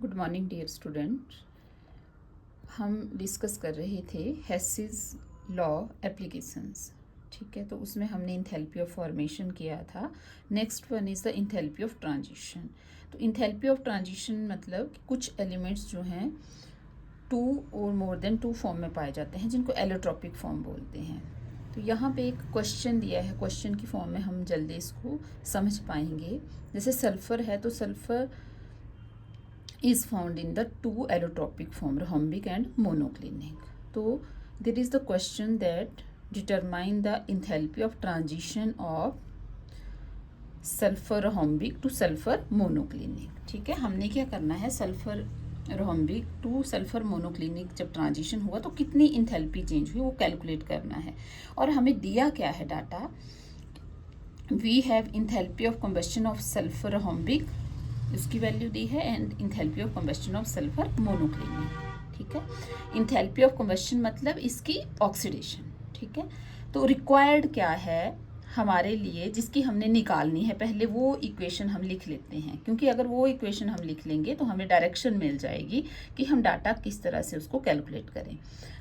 Good morning dear student. हम discuss कर रहे थे हेसिस लॉ एप्लीकेशंस। ठीक है, तो उसमें हमने इंथैल्पी ऑफ फॉर्मेशन किया था। Next one is the enthalpy of transition. तो इंथैल्पी ऑफ ट्रांजिशन मतलब कुछ एलिमेंट्स जो हैं टू और मोर देन टू फॉर्म में पाए जाते हैं, जिनको एलोट्रॉपिक फॉर्म बोलते हैं। तो यहाँ पे एक क्वेश्चन दिया है, क्वेश्चन की फॉर्म में हम जल्दी इसको समझ पाएंगे। जैसे सल्फर है, तो sulphur is found in the two allotropic form, rhombic and monoclinic. So there is the question that determine the enthalpy of transition of sulphur rhombic two sulphur monoclinic. ठीक है, हमने क्या करना है, sulphur rhombic two sulphur monoclinic जब transition हुआ तो कितनी इंथैल्पी चेंज हुई वो कैलकुलेट करना है। और हमें दिया क्या है data, we have enthalpy of combustion of sulphur rhombic, इसकी वैल्यू दी है, and enthalpy of combustion of sulphur monoclinic. ठीक है, इंथैल्पी ऑफ कंबस्शन मतलब इसकी ऑक्सीडेशन। ठीक है, तो रिक्वायर्ड क्या है हमारे लिए जिसकी हमने निकालनी है, पहले वो इक्वेशन हम लिख लेते हैं, क्योंकि अगर वो इक्वेशन हम लिख लेंगे तो हमें डायरेक्शन मिल जाएगी कि हम डाटा किस तरह से उसको कैलकुलेट करें।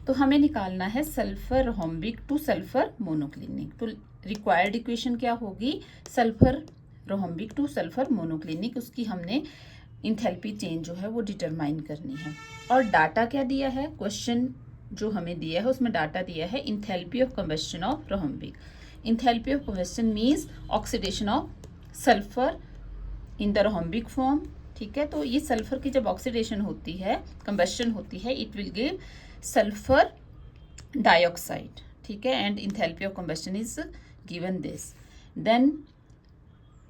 तो हमें निकालना है sulphur rhombic two sulphur monoclinic. तो रिक्वायर्ड इक्वेशन क्या होगी, sulphur rhombic two sulphur monoclinic, उसकी हमने इंथैल्पी चेंज जो है वो डिटरमाइन करनी है। और डाटा क्या दिया है, क्वेश्चन जो हमें दिया है उसमें डाटा दिया है enthalpy of combustion of rhombic। Enthalpy of combustion means oxidation of sulphur in the rhombic form. ठीक है, तो ये सल्फर की जब ऑक्सीडेशन होती है, कंबस्शन होती है, it will give sulphur dioxide. ठीक है, and enthalpy of combustion is given this. Then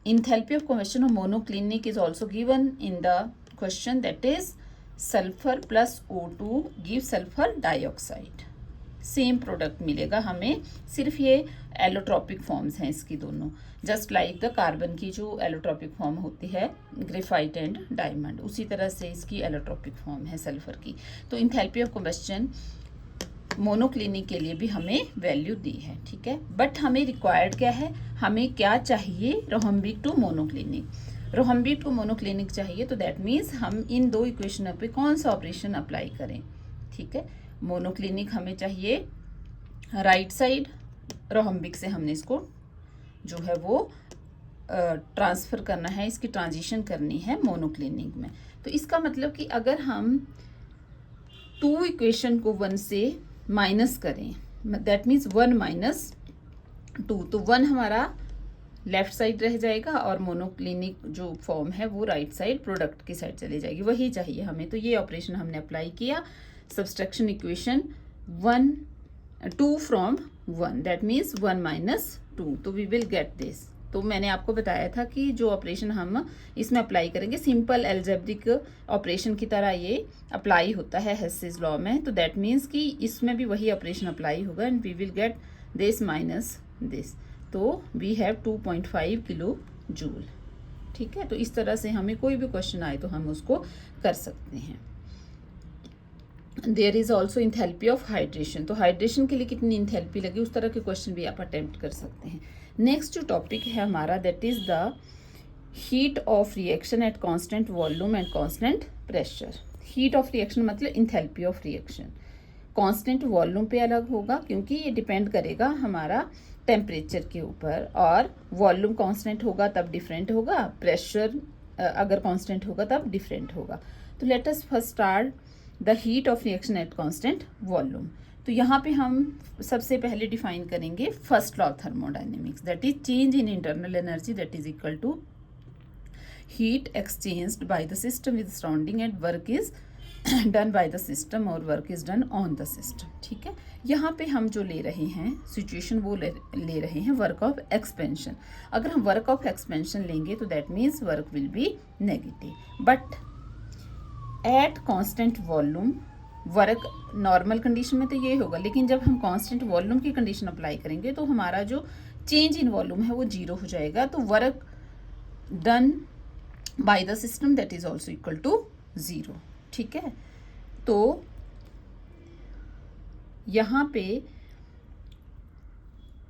enthalpy of combustion of monoclinic is also given in the question, that is sulfur plus O2 gives sulfur dioxide। Same product मिलेगा हमें, सिर्फ ये allotropic forms हैं इसकी दोनों, just like the carbon की जो allotropic form होती है ग्रेफाइट एंड डायमंड, उसी तरह से इसकी एलोट्रॉपिक फॉर्म है सल्फर की। तो इंथैल्पी ऑफ कंबस्शन मोनोक्लिनिक के लिए भी हमें वैल्यू दी है। ठीक है, बट हमें रिक्वायर्ड क्या है, हमें क्या चाहिए, rhombic to monoclinic. rhombic to monoclinic चाहिए, तो दैट मीन्स हम इन दो इक्वेशनों पे कौन सा ऑपरेशन अप्लाई करें। ठीक है, मोनोक्लिनिक हमें चाहिए राइट साइड, rhombic से हमने इसको जो है वो ट्रांसफ़र करना है, इसकी ट्रांजिशन करनी है मोनोक्लिनिक में। तो इसका मतलब कि अगर हम टू इक्वेशन को वन से माइनस करें, दैट मीन्स 1 माइनस 2, तो 1 हमारा लेफ्ट साइड रह जाएगा और मोनोक्लिनिक जो फॉर्म है वो राइट साइड प्रोडक्ट की साइड चली जाएगी, वही चाहिए हमें। तो ये ऑपरेशन हमने अप्लाई किया, subtraction equation 2 from 1, that means 1 minus 2, तो वी विल गेट दिस। तो मैंने आपको बताया था कि जो ऑपरेशन हम इसमें अप्लाई करेंगे सिंपल एल्जेब्रिक ऑपरेशन की तरह ये अप्लाई होता है हेसिस लॉ में, तो दैट मीन्स कि इसमें भी वही ऑपरेशन अप्लाई होगा, and we will get this minus this, तो वी हैव 2.5 किलो जूल। ठीक है, तो इस तरह से हमें कोई भी क्वेश्चन आए तो हम उसको कर सकते हैं। There is also enthalpy of hydration, तो हाइड्रेशन के लिए कितनी इंथैल्पी लगी उस तरह के क्वेश्चन भी आप अटेम्प्ट कर सकते हैं। नेक्स्ट जो टॉपिक है हमारा, that is the heat of reaction at constant volume and constant pressure. Heat of reaction मतलब enthalpy of reaction constant volume पे अलग होगा, क्योंकि ये डिपेंड करेगा हमारा टेम्परेचर के ऊपर, और वॉल्यूम कांस्टेंट होगा तब डिफरेंट होगा, प्रेशर अगर कांस्टेंट होगा तब डिफरेंट होगा। तो let us first start the heat of reaction at constant volume. तो यहाँ पे हम सबसे पहले डिफाइन करेंगे first law of thermodynamics, that is change in internal energy that is equal to heat exchanged by the system with surrounding and work is done by the system और work is done on the system. ठीक है, यहाँ पे हम जो ले रहे हैं सिचुएशन वो ले रहे हैं वर्क ऑफ एक्सपेंशन। अगर हम वर्क ऑफ एक्सपेंशन लेंगे तो that means work will be negative, but at constant volume work normal condition में तो ये होगा, लेकिन जब हम कांस्टेंट वॉल्यूम की कंडीशन अप्लाई करेंगे तो हमारा जो चेंज इन वॉल्यूम है वो 0 हो जाएगा, तो work done by the system that is also equal to 0। ठीक है, तो यहाँ पे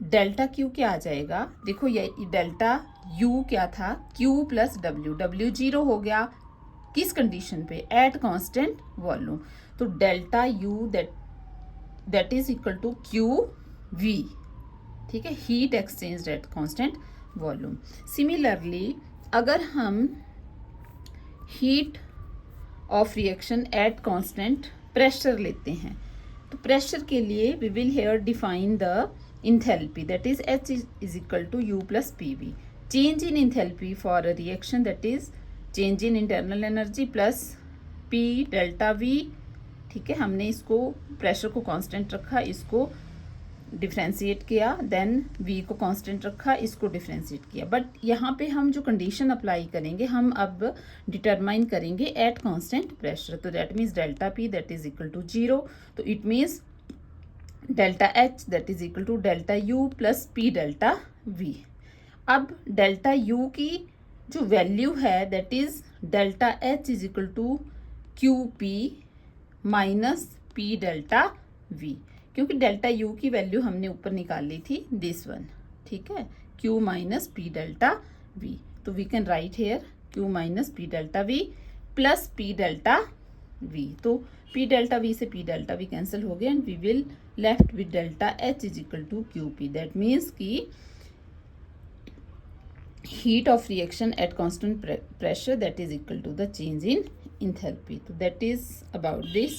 डेल्टा क्यू क्या आ जाएगा, देखो ये डेल्टा यू क्या था, क्यू प्लस डब्ल्यू, डब्ल्यू 0 हो गया, किस कंडीशन पे, एट कांस्टेंट वॉल्यूम। तो delta U that is equal to Q V, ठीक है, heat exchange at constant volume. Similarly अगर हम heat of reaction at constant pressure लेते हैं, तो प्रेशर के लिए we will here define the enthalpy, that is H is equal to U plus PV. Change in enthalpy for a reaction, that is change in internal energy plus P delta V, ठीक है। हमने इसको pressure को constant रखा, इसको differentiate किया, then V को constant रखा, इसको डिफ्रेंशिएट किया। बट यहाँ पे हम जो कंडीशन अप्लाई करेंगे, हम अब डिटरमाइन करेंगे एट कांस्टेंट प्रेशर। तो that means delta P that is equal to 0। तो it means delta H that is equal to delta U plus P delta V। अब डेल्टा U की जो वैल्यू है that is delta H is equal to QP minus P delta V, क्योंकि delta U की value हमने ऊपर निकाल ली थी दिस वन, ठीक है, Q minus P delta V। तो we can write here Q minus P delta V plus P delta V। तो P डेल्टा V से P डेल्टा V कैंसिल हो गया and we will left with delta H is equal to QP। That means कि heat of reaction at constant pressure that is equal to the change in enthalpy। तो that is about this।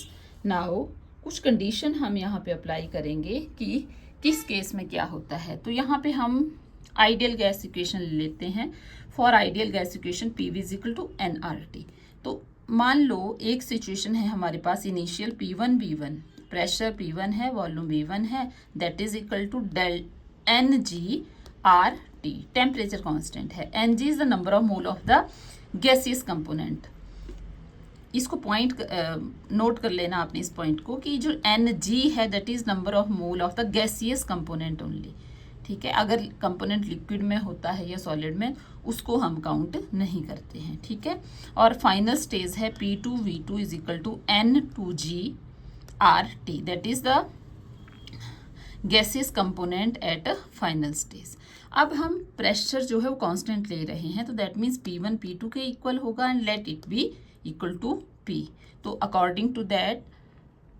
now कुछ condition हम यहाँ पे apply करेंगे कि किस case में क्या होता है। तो यहाँ पे हम आइडियल गैस इक्वेशन ले लेते हैं। For ideal gas equation PV is equal to nRT। तो मान लो एक सिचुएशन है हमारे पास, initial P1 V1, pressure P1 है, वॉल्यूम V1 है, that is equal to del NGRT, temperature constant है। Ng is the number of mole of the gaseous component. इसको point note कर लेना आपने इस पॉइंट को कि जो Ng है that is number of mole of the gaseous component only, ठीक है। अगर कंपोनेंट लिक्विड में होता है या सॉलिड में, उसको हम काउंट नहीं करते हैं, ठीक है। और फाइनल स्टेज है P2 V2 is equal to N2GRT, that is the gaseous component at final stage. अब हम प्रेशर जो है वो कांस्टेंट ले रहे हैं, तो दैट मीन्स P1 P2 के इक्वल होगा and let it be equal to P। तो अकॉर्डिंग टू दैट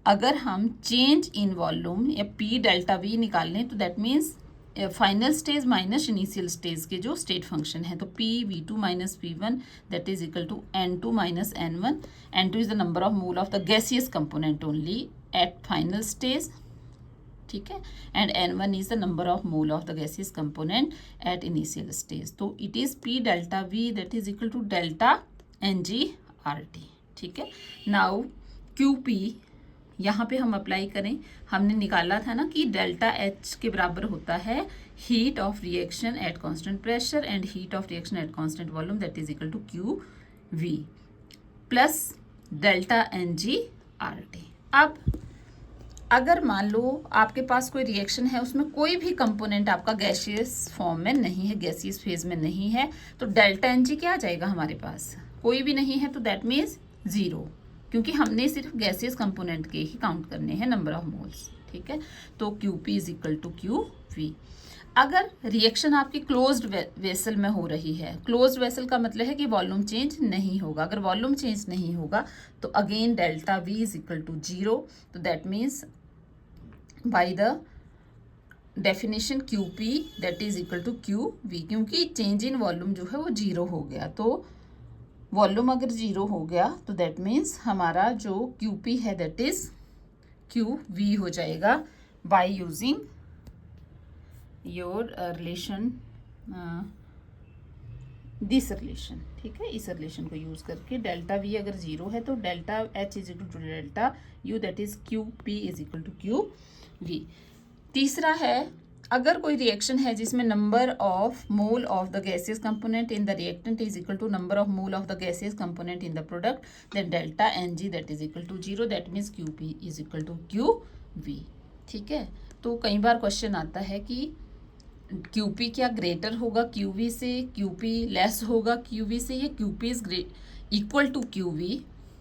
अगर हम चेंज इन वॉल्यूम या P डेल्टा V निकाल लें, तो that means final stage minus initial stage के जो स्टेट फंक्शन है, तो P V2 minus P1 that is equal to N2 minus N1। N2 is the number of mole of the gaseous component only at final stage, ठीक है, and N1 is the number of mole of the gaseous component at initial stage. तो it is P delta V that is equal to delta NGRT, ठीक है। Now QP यहाँ पे हम apply करें, हमने निकाला था ना कि डेल्टा H के बराबर होता है heat of reaction at constant pressure and heat of reaction at constant volume that is equal to QV plus delta NGRT। अब अगर मान लो आपके पास कोई रिएक्शन है, उसमें कोई भी कंपोनेंट आपका गैसियस फॉर्म में नहीं है, गैसियस फेज में नहीं है, तो डेल्टा NG क्या आ जाएगा हमारे पास, कोई भी नहीं है, तो दैट मीन्स 0, क्योंकि हमने सिर्फ गैसियस कंपोनेंट के ही काउंट करने हैं नंबर ऑफ मोल्स, ठीक है। तो QP is equal to QV। अगर रिएक्शन आपकी क्लोज्ड वेसल में हो रही है, क्लोज्ड वेसल का मतलब है कि वॉल्यूम चेंज नहीं होगा। अगर वॉल्यूम चेंज नहीं होगा तो again delta V is equal to 0। तो that means by the definition QP that is equal to QV, क्योंकि चेंज इन वॉल्यूम जो है वो 0 हो गया। तो वॉल्यूम अगर 0 हो गया तो दैट मीन्स हमारा जो QP है दैट इज QV हो जाएगा by using your relation, this relation, ठीक है। इस रिलेशन को यूज करके डेल्टा V अगर 0 है तो delta H is equal to delta U that is QP is equal to QV। तीसरा है, अगर कोई रिएक्शन है जिसमें number of mole of the gaseous component in the reactant is equal to number of mole of the gaseous component in the product, then delta NG that is equal to 0 that means QP is equal to QV, ठीक है। तो कई बार question आता है कि QP क्या greater होगा QV से, QP लेस होगा QV से, या QP is equal to QV।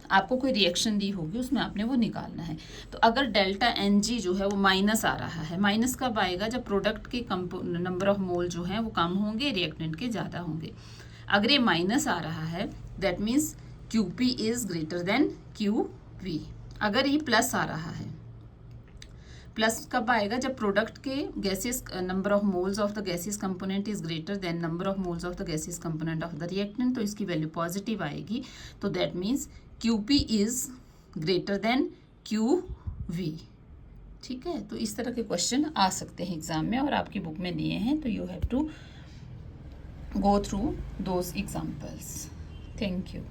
आपको कोई रिएक्शन दी होगी, उसमें आपने वो निकालना है। तो अगर डेल्टा NG जो है वो माइनस आ रहा है, माइनस कब आएगा, जब प्रोडक्ट के नंबर ऑफ मोल जो हैं वो कम होंगे, रिएक्टेंट के ज़्यादा होंगे। अगर ये माइनस आ रहा है that means QP is greater than QV। अगर ये प्लस आ रहा है, प्लस कब आएगा? जब प्रोडक्ट के gases number of moles of the gases component is greater than number of moles of the gases component of the reactant, तो इसकी वैल्यू पॉजिटिव आएगी। तो that means QP is greater than QV। ठीक है, तो इस तरह के क्वेश्चन आ सकते हैं एग्जाम में, और आपकी बुक में दिए हैं, तो you have to go through those examples. Thank you.